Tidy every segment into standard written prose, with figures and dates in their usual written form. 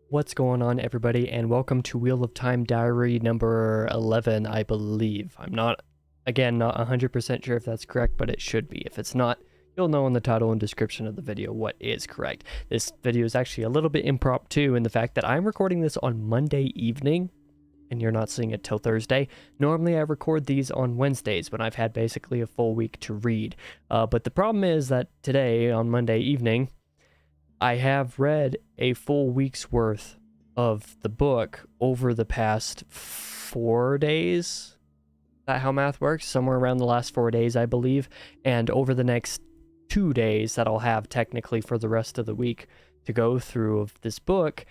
What's going on, everybody, and welcome to Wheel of Time Diary number 11, I believe. I'm not 100% sure if that's correct, but it should be. If it's not, you'll know in the title and description of the video what is correct. This video is actually a little bit impromptu in the fact that I'm recording this on Monday evening, and you're not seeing it till Thursday. Normally, I record these on Wednesdays when I've had basically a full week to read. But the problem is that today, on Monday evening, I have read a full week's worth of the book over the past 4 days. Is that how math works? Somewhere around the last 4 days, I believe. And over the next 2 days that I'll have technically for the rest of the week to go through of this book,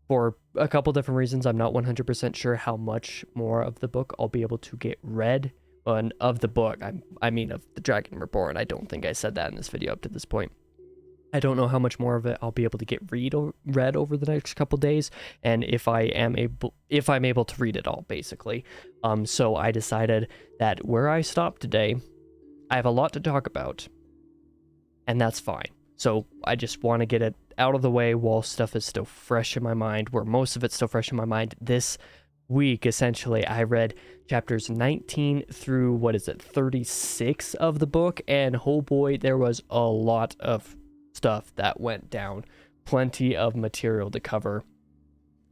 for a couple different reasons, I'm not 100% sure how much more of the book I'll be able to get read. Of the book, I mean of the Dragon Reborn. I don't think I said that in this video up to this point. I don't know how much more of it I'll be able to get read over the next couple days, and if I'm able to read it all, basically. So I decided that where I stopped today, I have a lot to talk about, and that's fine. So I just want to get it out of the way while stuff is still fresh in my mind, where most of it's still fresh in my mind. This week, essentially, I read chapters 19 through, 36 of the book, and oh boy, there was a lot of stuff that went down. Plenty of material to cover.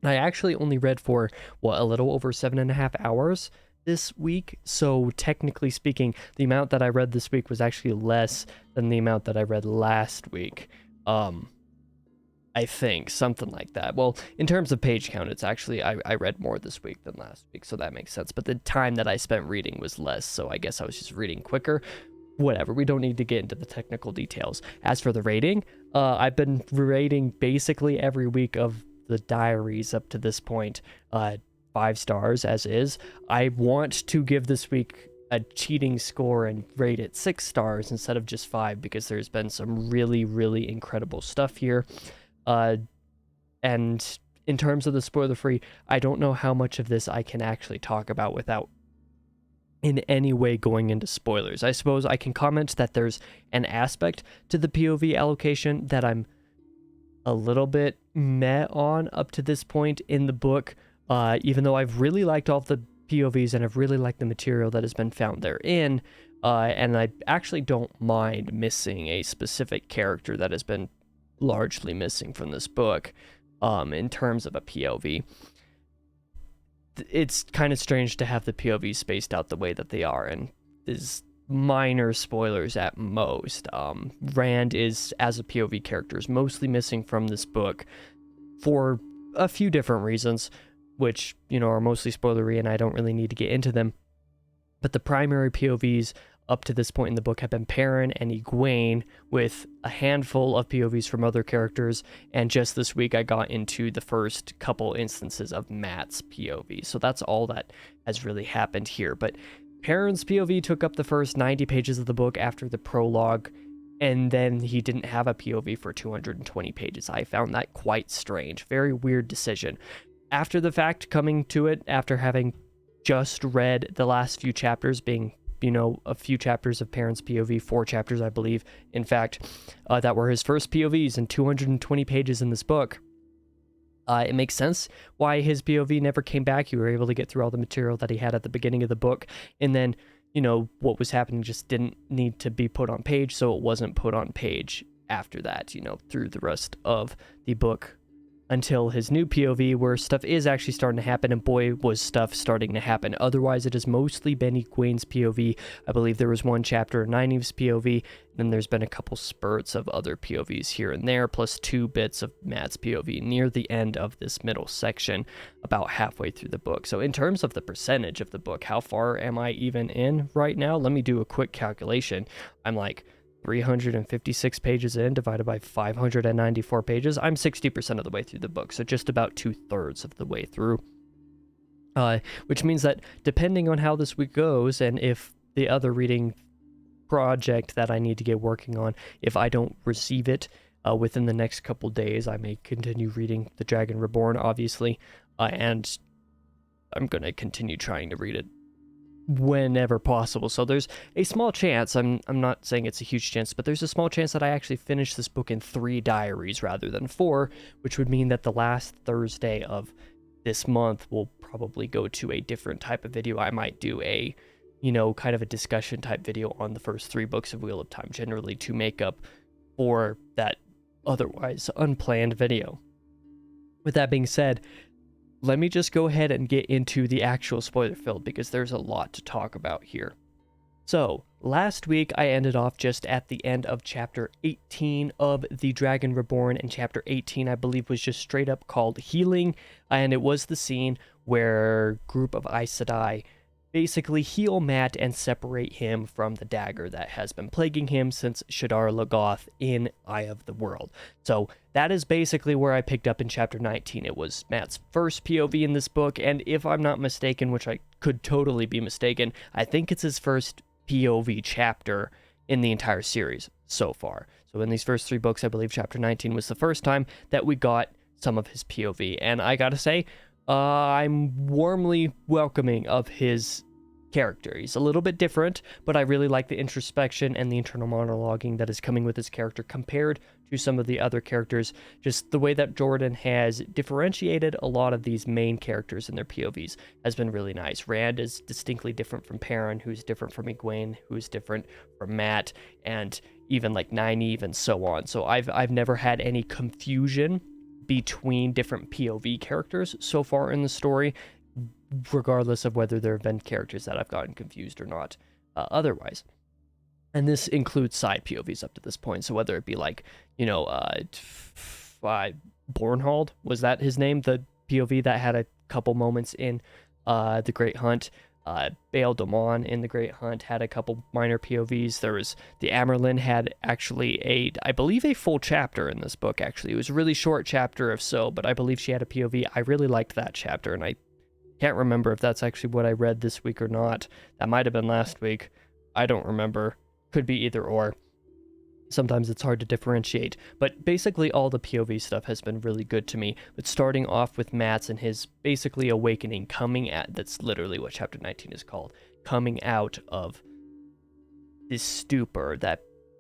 I actually only read for, a little over 7.5 hours this week, so technically speaking, the amount that I read this week was actually less than the amount that I read last week. I think, something like that. Well, in terms of page count, it's actually, I read more this week than last week, so that makes sense, but the time that I spent reading was less, so I guess I was just reading quicker. Whatever, we don't need to get into the technical details. As for the rating, I've been rating basically every week of the diaries up to this point 5 stars as is. I want to give this week a cheating score and rate it 6 stars instead of just 5, because there's been some really, really incredible stuff here. And in terms of the spoiler free, I don't know how much of this I can actually talk about without in any way going into spoilers. I suppose I can comment that there's an aspect to the POV allocation that I'm a little bit meh on up to this point in the book, even though I've really liked all of the POVs and I've really liked the material that has been found therein, and I actually don't mind missing a specific character that has been largely missing from this book in terms of a POV. It's kind of strange to have the POV spaced out the way that they are, and is minor spoilers at most. Rand is, as a POV character, is mostly missing from this book for a few different reasons, which, are mostly spoilery, and I don't really need to get into them. But the primary POVs up to this point in the book have been Perrin and Egwene, with a handful of POVs from other characters, and just this week I got into the first couple instances of Matt's POV, so that's all that has really happened here. But Perrin's POV took up the first 90 pages of the book after the prologue, and then he didn't have a POV for 220 pages. I found that quite strange. Very weird decision. After the fact, coming to it, after having just read the last few chapters, being a few chapters of Perrin's POV, 4 chapters, I believe, in fact, that were his first POVs and 220 pages in this book. It makes sense why his POV never came back. You were able to get through all the material that he had at the beginning of the book, and then, what was happening just didn't need to be put on page, so it wasn't put on page after that, through the rest of the book, until his new POV, where stuff is actually starting to happen, and boy, was stuff starting to happen. Otherwise, it has mostly been Egwene's POV. I believe there was one chapter of Nynaeve's POV, and then there's been a couple spurts of other POVs here and there, plus 2 bits of Matt's POV near the end of this middle section, about halfway through the book. So in terms of the percentage of the book, how far am I even in right now? Let me do a quick calculation. I'm like 356 pages in, divided by 594 pages. I'm 60% of the way through the book, so just about 2/3 of the way through. Which means that depending on how this week goes, and if the other reading project that I need to get working on, if I don't receive it within the next couple days, I may continue reading The Dragon Reborn, obviously, and I'm going to continue trying to read it whenever possible. So there's a small chance, I'm not saying it's a huge chance, but there's a small chance that I actually finish this book in 3 diaries rather than 4, which would mean that the last Thursday of this month will probably go to a different type of video. I might do a, kind of a discussion type video on the first 3 books of Wheel of Time, generally to make up for that otherwise unplanned video. With that being said, let me just go ahead and get into the actual spoiler filled, because there's a lot to talk about here. So, last week I ended off just at the end of chapter 18 of the Dragon Reborn, and chapter 18 I believe was just straight up called Healing, and it was the scene where a group of Aes Sedai basically heal Mat and separate him from the dagger that has been plaguing him since Shadar Logoth in Eye of the World. So that is basically where I picked up in chapter 19. It was Mat's first POV in this book, and if I'm not mistaken, which I could totally be mistaken, I think it's his first POV chapter in the entire series so far. So in these first 3 books, I believe chapter 19 was the first time that we got some of his POV, and I gotta say, I'm warmly welcoming of his character. He's a little bit different, but I really like the introspection and the internal monologuing that is coming with his character compared to some of the other characters. Just the way that Jordan has differentiated a lot of these main characters in their POVs has been really nice. Rand is distinctly different from Perrin, who's different from Egwene, who's different from Mat, and even like Nynaeve and so on. So I've never had any confusion between different POV characters so far in the story, regardless of whether there have been characters that I've gotten confused or not otherwise. And this includes side POVs up to this point. So whether it be like, Bornhold, was that his name? The POV that had a couple moments in The Great Hunt. Bael Domon in The Great Hunt had a couple minor POVs. There was the Amerlin had actually I believe a full chapter in this book, actually. It was a really short chapter if so, but I believe she had a POV. I really liked that chapter, and I can't remember if that's actually what I read this week or not. That might have been last week. I don't remember. Could be either or. Sometimes it's hard to differentiate, but basically all the POV stuff has been really good to me. But starting off with Mat's and his basically awakening, that's literally what chapter 19 is called, coming out of this stupor,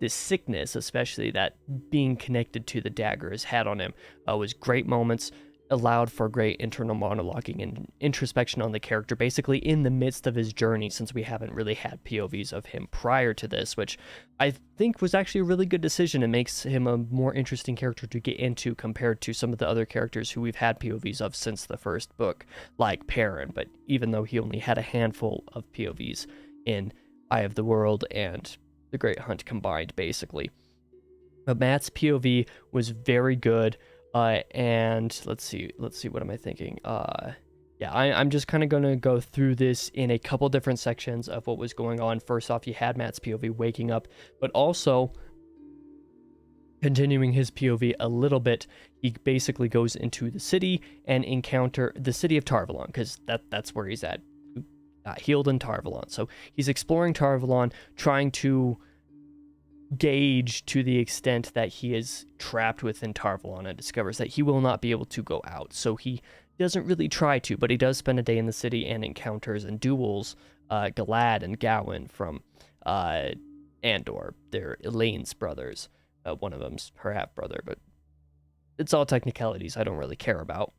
this sickness, especially that being connected to the dagger has had on him, was great moments, allowed for great internal monologuing and introspection on the character, basically in the midst of his journey, since we haven't really had POVs of him prior to this, which I think was actually a really good decision. It makes him a more interesting character to get into compared to some of the other characters who we've had POVs of since the first book, like Perrin, but even though he only had a handful of POVs in Eye of the World and The Great Hunt combined, basically. But Mat's POV was very good. And let's see, what am I thinking? I'm just kind of going to go through this in a couple different sections of what was going on. First off, you had Mat's POV waking up, but also continuing his POV a little bit, he basically goes into the city and encounter the city of Tarvalon, because that's where he's at, healed in Tarvalon. So he's exploring Tarvalon, trying to gauge to the extent that he is trapped within Tarvalon, and discovers that he will not be able to go out. So he doesn't really try to, but he does spend a day in the city and encounters and duels Galad and Gawain from Andor. They're Elaine's brothers. One of them's her half-brother, but it's all technicalities I don't really care about.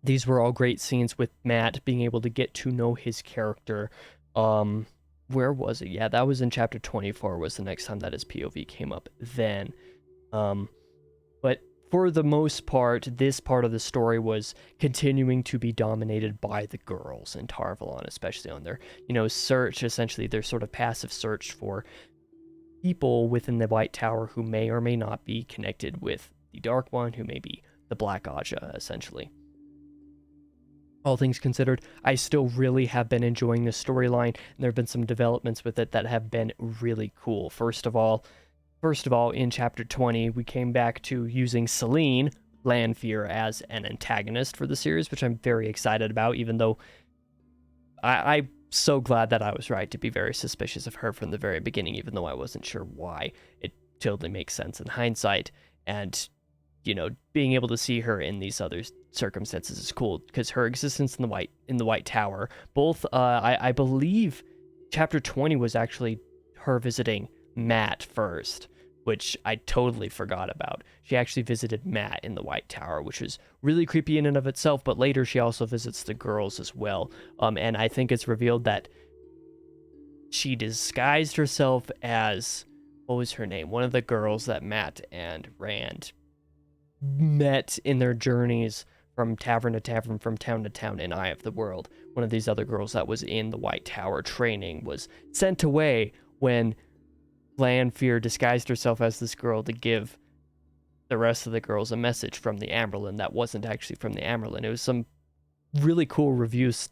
These were all great scenes with Mat being able to get to know his character. Where was it? Yeah, that was in chapter 24 was the next time that his POV came up then. But for the most part, this part of the story was continuing to be dominated by the girls in Tarvalon, especially on their, search, essentially their sort of passive search for people within the White Tower who may or may not be connected with the Dark One, who may be the Black Aja, essentially. All things considered, I still really have been enjoying this storyline, and there have been some developments with it that have been really cool. First of all, in chapter 20, we came back to using Selene Lanfear as an antagonist for the series, which I'm very excited about, even though I'm so glad that I was right to be very suspicious of her from the very beginning, even though I wasn't sure why. It totally makes sense in hindsight, and being able to see her in these other circumstances is cool because her existence in the White Tower, both I believe chapter 20 was actually her visiting Matt first, which I totally forgot about. She actually visited Matt in the White Tower, which is really creepy in and of itself, but later she also visits the girls as well. And I think it's revealed that she disguised herself as, what was her name? One of the girls that Matt and Rand met in their journeys from tavern to tavern, from town to town in Eye of the World. One of these other girls that was in the White Tower training was sent away when Lanfear disguised herself as this girl to give the rest of the girls a message from the Amberlin that wasn't actually from the Amberlin. It was some really cool reveals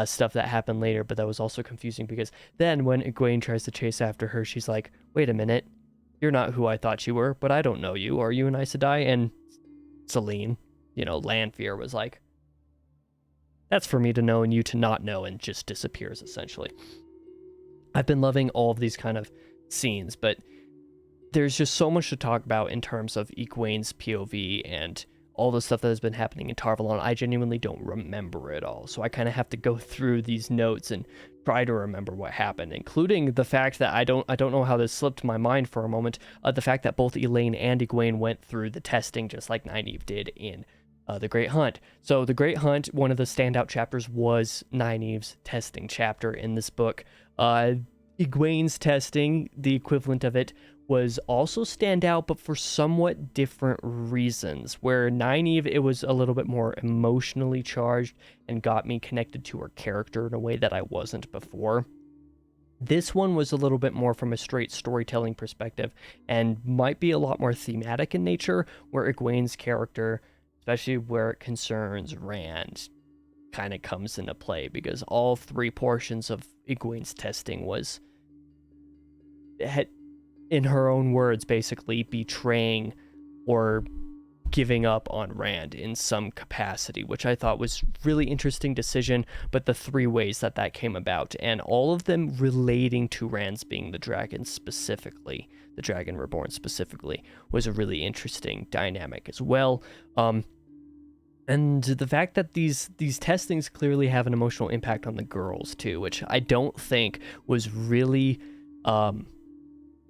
stuff that happened later, but that was also confusing because then when Egwene tries to chase after her, she's like, wait a minute, you're not who I thought you were, but I don't know you. Are you an Aes Sedai? And Selene, Lanfear was like, that's for me to know and you to not know, and just disappears essentially. I've been loving all of these kind of scenes, but there's just so much to talk about in terms of Egwene's POV and all the stuff that has been happening in Tarvalon. I genuinely don't remember it all, so I kind of have to go through these notes and try to remember what happened, including the fact that I don't know how this slipped my mind for a moment, the fact that both Elaine and Egwene went through the testing just like Nynaeve did in The Great Hunt. So The Great Hunt, one of the standout chapters was Nynaeve's testing chapter in this book. Egwene's testing, the equivalent of it, was also standout, but for somewhat different reasons. Where Nynaeve, it was a little bit more emotionally charged and got me connected to her character in a way that I wasn't before. This one was a little bit more from a straight storytelling perspective and might be a lot more thematic in nature, where Egwene's character, especially where it concerns Rand, kind of comes into play, because all three portions of Egwene's testing was, in her own words, basically betraying or giving up on Rand in some capacity, which I thought was really interesting decision, but the three ways that came about, and all of them relating to Rand's being the dragon specifically, the Dragon Reborn specifically, was a really interesting dynamic as well. And the fact that these testings clearly have an emotional impact on the girls too, which I don't think was really,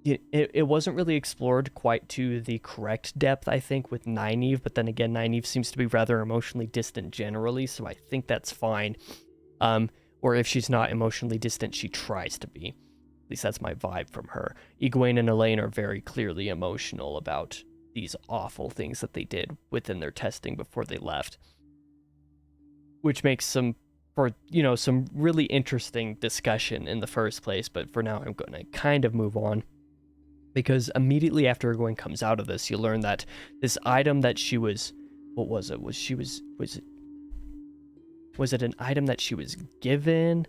it wasn't really explored quite to the correct depth, I think, with Nynaeve, but then again, Nynaeve seems to be rather emotionally distant generally, so I think that's fine. Or if she's not emotionally distant, she tries to be. At least that's my vibe from her. Egwene and Elaine are very clearly emotional about these awful things that they did within their testing before they left, which makes some really interesting discussion in the first place. But for now, I'm going to kind of move on, because immediately after Egwene comes out of this, you learn that this item that she was, what was it? Was it an item that she was given,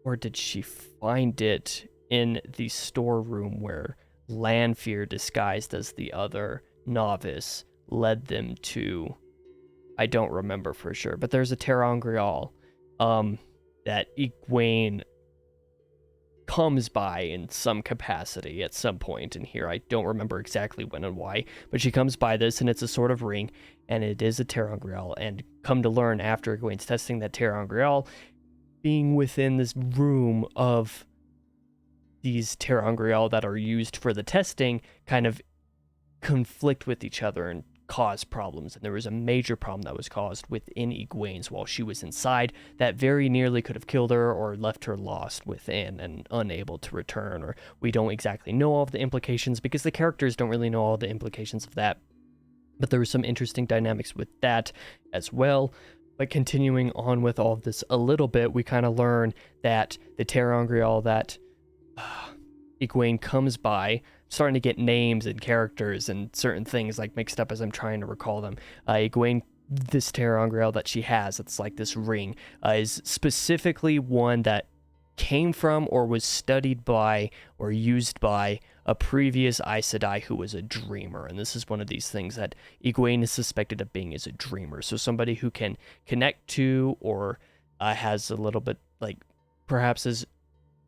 or did she find it in the storeroom where Lanfear, disguised as the other novice, led them to? I don't remember for sure, but there's a ter'angreal that Egwene comes by in some capacity at some point in here. I don't remember exactly when and why, but she comes by this, and it's a sort of ring, and it is a ter'angreal. And come to learn after Egwene's testing that ter'angreal, being within this room of these ter'angreal that are used for the testing, kind of conflict with each other and cause problems. And there was a major problem that was caused within Egwene's while she was inside that very nearly could have killed her or left her lost within and unable to return, or we don't exactly know all of the implications because the characters don't really know all the implications of that. But there were some interesting dynamics with that as well. But continuing on with all of this a little bit, we kind of learn that the ter'angreal that Egwene comes by, starting to get names and characters and certain things like mixed up as I'm trying to recall them. Egwene, this ter'angreal that she has, it's like this ring, is specifically one that came from or was studied by or used by a previous Aes Sedai who was a dreamer. And this is one of these things that Egwene is suspected of being, as a dreamer. So somebody who can connect to or has a little bit, like, perhaps is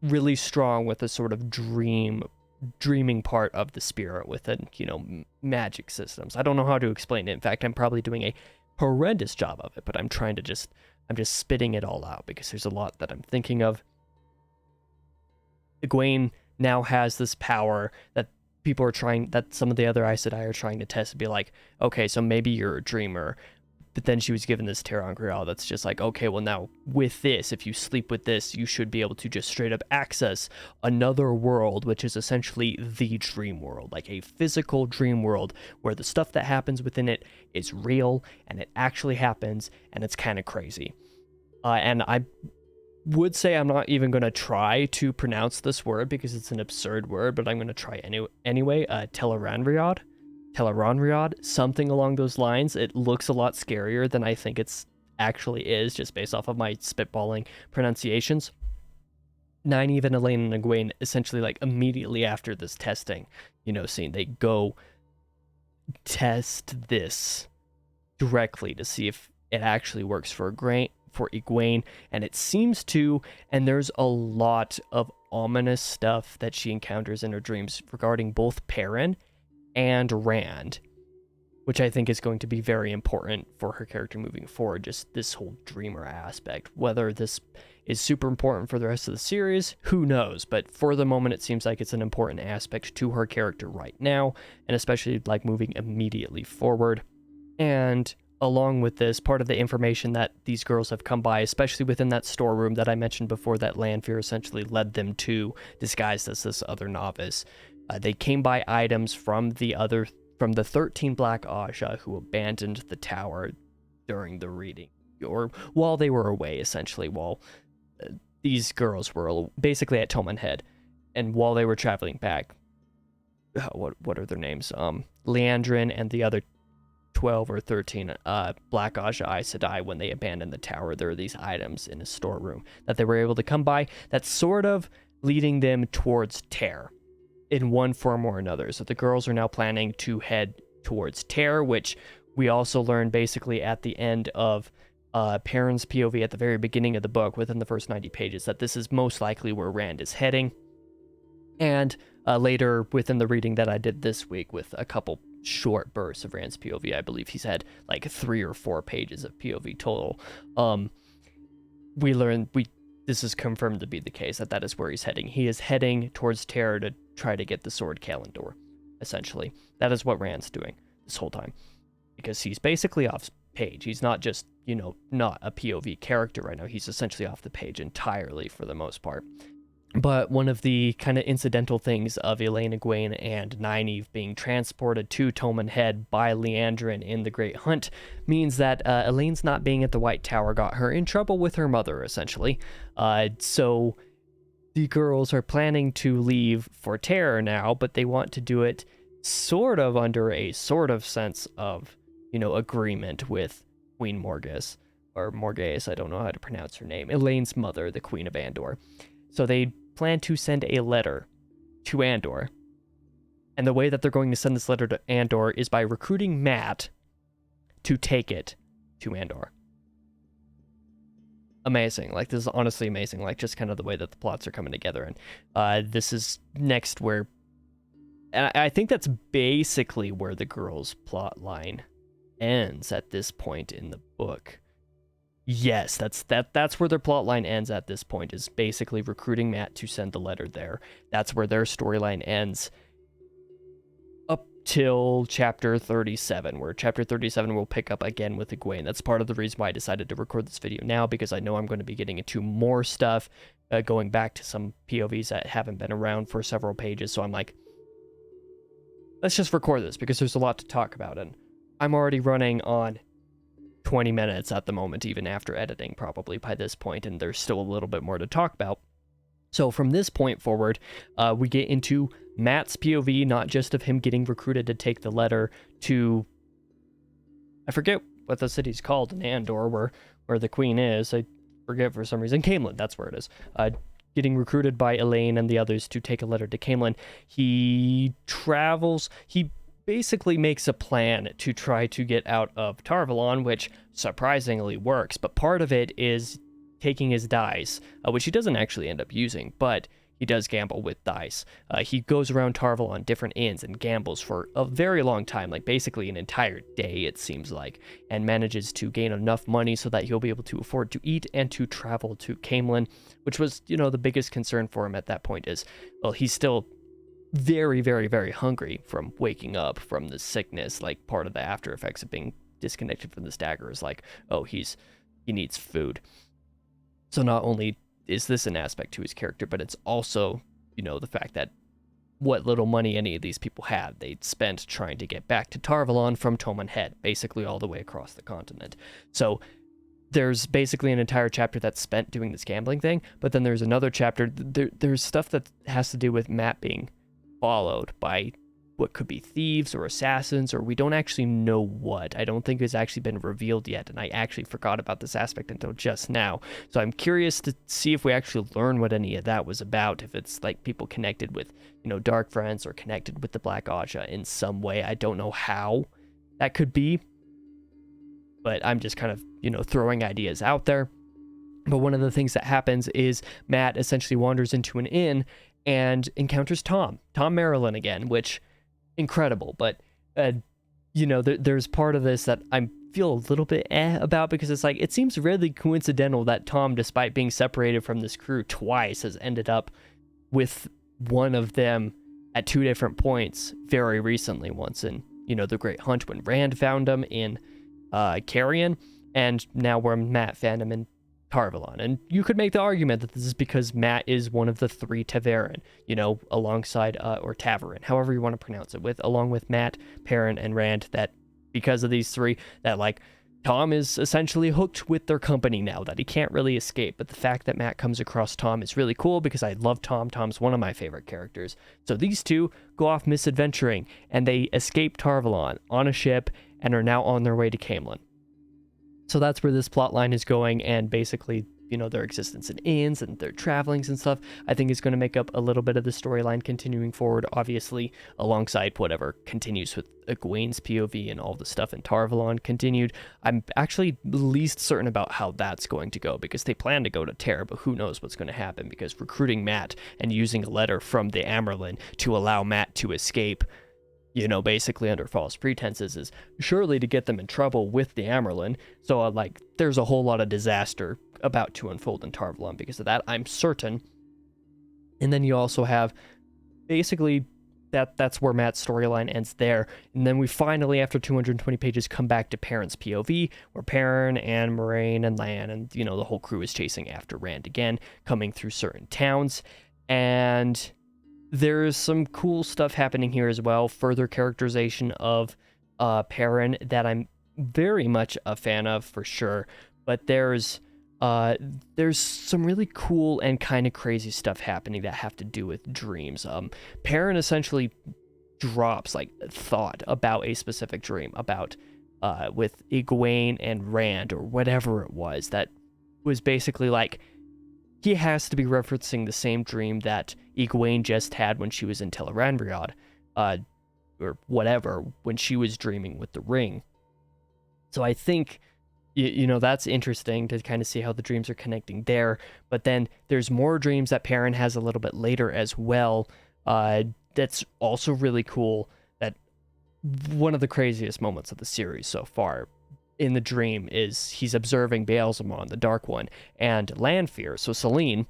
really strong with a sort of dreaming part of the spirit within, magic systems. I don't know how to explain it. In fact, I'm probably doing a horrendous job of it, but I'm just spitting it all out because there's a lot that I'm thinking of. Egwene now has this power that that some of the other Aes Sedai are trying to test and be like, okay, so maybe you're a dreamer. But then she was given this Terran Grial that's just like, okay, well now with this, if you sleep with this, you should be able to just straight up access another world, which is essentially the dream world, like a physical dream world where the stuff that happens within it is real and it actually happens and it's kind of crazy. And I would say I'm not even going to try to pronounce this word because it's an absurd word, but I'm going to try anyway. Teleranriad, something along those lines. It looks a lot scarier than I think it's actually is, just based off of my spitballing pronunciations. Nynaeve and Elaine and Egwene, essentially like immediately after this testing, scene, they go test this directly to see if it actually works for Egwene, and it seems to, and there's a lot of ominous stuff that she encounters in her dreams regarding both Perrin and Rand, which I think is going to be very important for her character moving forward, just this whole dreamer aspect. Whether this is super important for the rest of the series, who knows, but for the moment it seems like it's an important aspect to her character right now, and especially like moving immediately forward. And along with this, part of the information that these girls have come by, especially within that storeroom that I mentioned before that Lanfear essentially led them to, disguised as this other novice, they came by items from the 13 Black Aja who abandoned the tower during the reading, or while they were away, essentially, while these girls were basically at Toman Head, and while they were traveling back, what are their names? Leandrin and the other 12 or 13 Black Aja Aes Sedai, when they abandoned the tower, there are these items in a storeroom that they were able to come by that's sort of leading them towards Tear in one form or another. So the girls are now planning to head towards Tear, which we also learned basically at the end of Perrin's POV at the very beginning of the book, within the first 90 pages, that this is most likely where Rand is heading. And later within the reading that I did this week with a couple short bursts of Rand's POV, I believe he's had like 3 or 4 pages of POV total. We learned this is confirmed to be the case, that is where he's heading. He is heading towards Terra to try to get the Sword Kalendor, essentially. That is what Rand's doing this whole time, because he's basically off page. He's not just, not a POV character right now. He's essentially off the page entirely for the most part. But one of the kind of incidental things of Elaine Egwene and Nynaeve being transported to Toman Head by Leandrin in the Great Hunt means that Elaine's not being at the White Tower got her in trouble with her mother, essentially. So the girls are planning to leave for Terror now, but they want to do it sort of under a sort of sense of, agreement with Queen Morghast, or Morghast, I don't know how to pronounce her name, Elaine's mother, the Queen of Andor. So they plan to send a letter to Andor. And the way that they're going to send this letter to Andor is by recruiting Matt to take it to Andor. Amazing. Like, this is honestly amazing. Like, just kind of the way that the plots are coming together. And this is next where... And I think that's basically where the girls' plot line ends at this point in the book. Yes, that's where their plotline ends at this point, is basically recruiting Matt to send the letter there. That's where their storyline ends up till chapter 37, where chapter 37 will pick up again with Egwene. That's part of the reason why I decided to record this video now, because I know I'm going to be getting into more stuff, going back to some POVs that haven't been around for several pages. So I'm like, let's just record this because there's a lot to talk about, and I'm already running on 20 minutes at the moment, even after editing probably by this point, and there's still a little bit more to talk about. So from this point forward, we get into Matt's POV, not just of him getting recruited to take the letter to, I forget what the city's called in Andor, where the queen is. I forget for some reason. Caemlyn, that's where it is. Getting recruited by Elaine and the others to take a letter to Caemlyn. He basically makes a plan to try to get out of Tarvalon, which surprisingly works, but part of it is taking his dice, which he doesn't actually end up using, but he does gamble with dice. He goes around Tarvel on different inns and gambles for a very long time, like basically an entire day, it seems like, and manages to gain enough money so that he'll be able to afford to eat and to travel to Camelin, which was, the biggest concern for him at that point is, well, he's still very, very, very hungry from waking up from the sickness. Like, part of the after effects of being disconnected from this dagger is like, oh, he needs food. So not only is this an aspect to his character, but it's also, the fact that what little money any of these people had, they'd spent trying to get back to Tarvalon from Toman Head, basically all the way across the continent. So there's basically an entire chapter that's spent doing this gambling thing, but then there's another chapter, there's stuff that has to do with Matt being followed by what could be thieves or assassins, or we don't actually know what. I don't think it's actually been revealed yet, and I actually forgot about this aspect until just now. So I'm curious to see if we actually learn what any of that was about, if it's like people connected with, Dark Friends or connected with the Black Aja in some way. I don't know how that could be, but I'm just kind of, throwing ideas out there. But one of the things that happens is Matt essentially wanders into an inn and encounters Tom Marilyn again, which incredible. But there's part of this that I feel a little bit about, because it's like, it seems really coincidental that Tom, despite being separated from this crew twice, has ended up with one of them at two different points very recently. Once in the Great Hunt, when Rand found him in Carrion, and now where Matt found him in Tarvalon. And you could make the argument that this is because Matt is one of the three Taverin, alongside, or Taverin, however you want to pronounce it, along with Matt, Perrin, and Rand, that because of these three, that like Tom is essentially hooked with their company now, that he can't really escape. But the fact that Matt comes across Tom is really cool, because I love Tom. Tom's one of my favorite characters. So these two go off misadventuring, and they escape Tarvalon on a ship and are now on their way to Camelin. So that's where this plot line is going, and basically, their existence in inns and their travelings and stuff, I think is going to make up a little bit of the storyline continuing forward, obviously, alongside whatever continues with Egwene's POV and all the stuff in Tarvalon continued. I'm actually least certain about how that's going to go, because they plan to go to Terra, but who knows what's going to happen, because recruiting Matt and using a letter from the Amerlin to allow Matt to escape, basically under false pretenses, is surely to get them in trouble with the Amerlin. So, there's a whole lot of disaster about to unfold in Tarvalon because of that, I'm certain. And then you also have, basically, that's where Matt's storyline ends there. And then we finally, after 220 pages, come back to Perrin's POV, where Perrin and Moraine and Lan and, the whole crew is chasing after Rand again, coming through certain towns. And there's some cool stuff happening here as well. Further characterization of Perrin that I'm very much a fan of, for sure. But there's some really cool and kind of crazy stuff happening that have to do with dreams. Perrin essentially drops thought about a specific dream about with Egwene and Rand, or whatever it was, that was basically he has to be referencing the same dream that Egwene just had when she was in Tel'aran'rhiod, or whatever, when she was dreaming with the ring. So I think, that's interesting to kind of see how the dreams are connecting there. But then there's more dreams that Perrin has a little bit later as well. That's also really cool. That one of the craziest moments of the series so far in the dream is he's observing Baalzamon, the Dark One, and Lanfear, so Selene,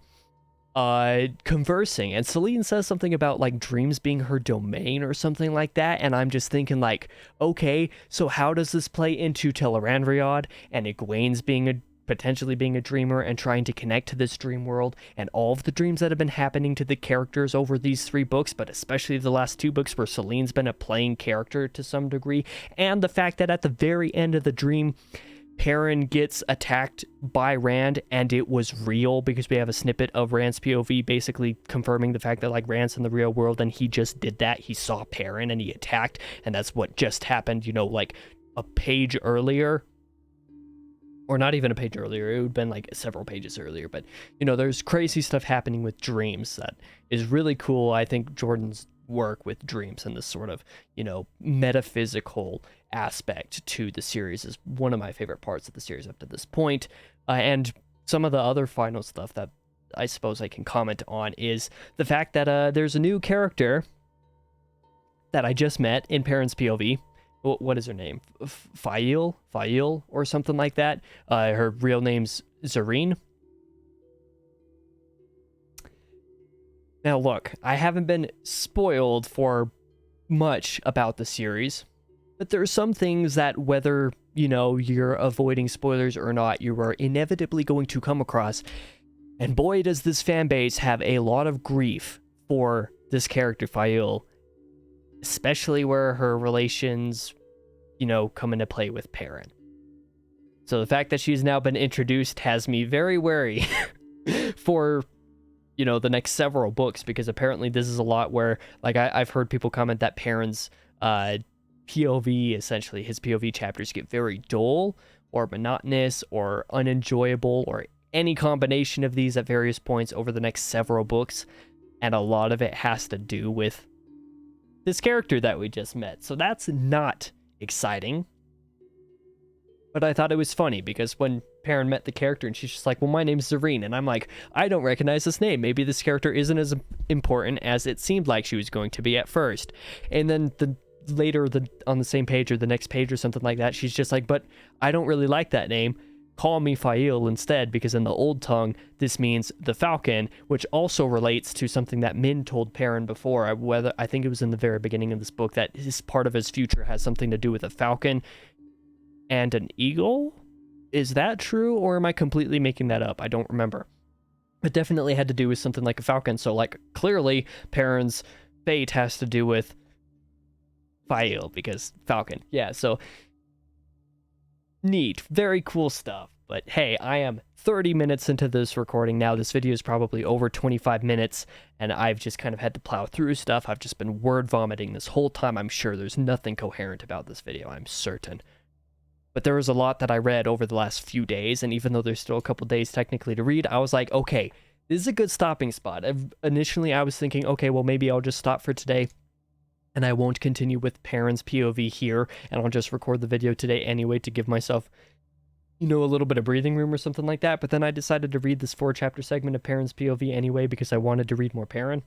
conversing, and Selene says something about dreams being her domain or something like that, and I'm just thinking okay, so how does this play into Tel'aran'rhiod and Egwene's potentially being a dreamer and trying to connect to this dream world, and all of the dreams that have been happening to the characters over these 3 books, but especially the last 2 books where Selene's been a playing character to some degree, and the fact that at the very end of the dream, Perrin gets attacked by Rand, and it was real, because we have a snippet of Rand's POV basically confirming the fact that Rand's in the real world, and he just did that. He saw Perrin and he attacked, and that's what just happened, a page earlier. Or not even a page earlier, it would have been several pages earlier. But, there's crazy stuff happening with dreams that is really cool. I think Jordan's work with dreams and this sort of, metaphysical aspect to the series is one of my favorite parts of the series up to this point. And some of the other final stuff that I suppose I can comment on is the fact that there's a new character that I just met in Perrin's POV. What is her name? Fail, or something like that. Her real name's Zareen. Now look, I haven't been spoiled for much about the series, but there are some things that whether, you know, you're avoiding spoilers or not, you are inevitably going to come across. And boy, does this fan base have a lot of grief for this character, Fail, especially where her relations, you know, come into play with Perrin. So the fact that she's now been introduced has me very wary for, you know, the next several books, because apparently this is a lot where, like, I've heard people comment that Perrin's POV, essentially his POV chapters, get very dull or monotonous or unenjoyable or any combination of these at various points over the next several books, and a lot of it has to do with this character that we just met. So that's not exciting. But I thought it was funny because when Perrin met the character and she's just like, well, my name's Zareen, and I'm like, I don't recognize this name. Maybe this character isn't as important as it seemed like she was going to be at first. And then later on the same page or the next page or something like that, she's just like, but I don't really like that name. Call me Fail instead, because in the old tongue, this means the Falcon, which also relates to something that Min told Perrin before. I think it was in the very beginning of this book, that his part of his future has something to do with a falcon and an eagle. Is that true, or am I completely making that up? I don't remember. It definitely had to do with something like a falcon. So, like, clearly Perrin's fate has to do with Fail, because falcon. Yeah, so neat, very cool stuff. But hey, I am 30 minutes into this recording now. This video is probably over 25 minutes, and I've just kind of had to plow through stuff. I've just been word vomiting this whole time. I'm sure there's nothing coherent about this video, I'm certain. But there was a lot that I read over the last few days, and even though there's still a couple days technically to read, I was like, okay, this is a good stopping spot. Initially, I was thinking, okay, well, maybe I'll just stop for today, and I won't continue with Perrin's POV here, and I'll just record the video today anyway to give myself, you know, a little bit of breathing room or something like that. But then I decided to read this 4-chapter segment of Perrin's POV anyway because I wanted to read more Perrin.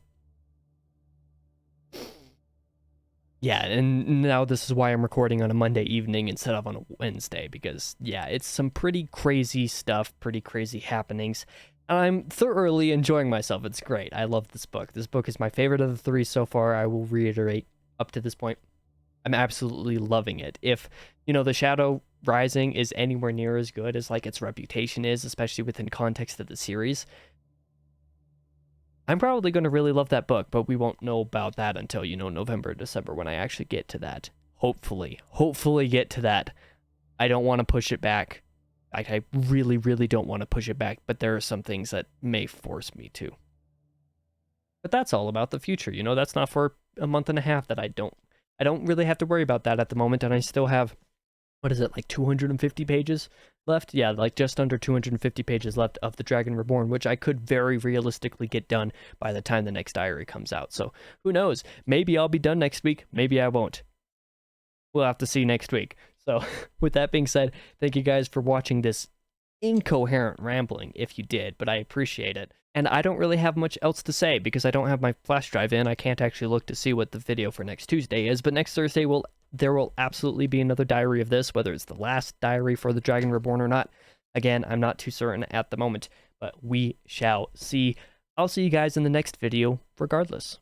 Yeah, and now this is why I'm recording on a Monday evening instead of on a Wednesday, because, yeah, it's some pretty crazy stuff, pretty crazy happenings. I'm thoroughly enjoying myself. It's great. I love this book. This book is my favorite of the 3 so far. I will reiterate up to this point. I'm absolutely loving it. If, you know, The Shadow Rising is anywhere near as good as, like, its reputation is, especially within context of the series, I'm probably going to really love that book, but we won't know about that until, you know, November, December, when I actually get to that. Hopefully get to that. I don't want to push it back. I really, really don't want to push it back, but there are some things that may force me to. But that's all about the future, you know? That's not for a month and a half that I don't really have to worry about that at the moment, and I still have, what is it, like 250 pages left? Yeah, like just under 250 pages left of the Dragon Reborn, which I could very realistically get done by the time the next diary comes out. So who knows? Maybe I'll be done next week. Maybe I won't. We'll have to see next week. So with that being said, thank you guys for watching this incoherent rambling, if you did, but I appreciate it. And I don't really have much else to say because I don't have my flash drive in. I can't actually look to see what the video for next Tuesday is, but next Thursday there will absolutely be another diary of this, whether it's the last diary for the Dragon Reborn or not. Again, I'm not too certain at the moment, but we shall see. I'll see you guys in the next video regardless.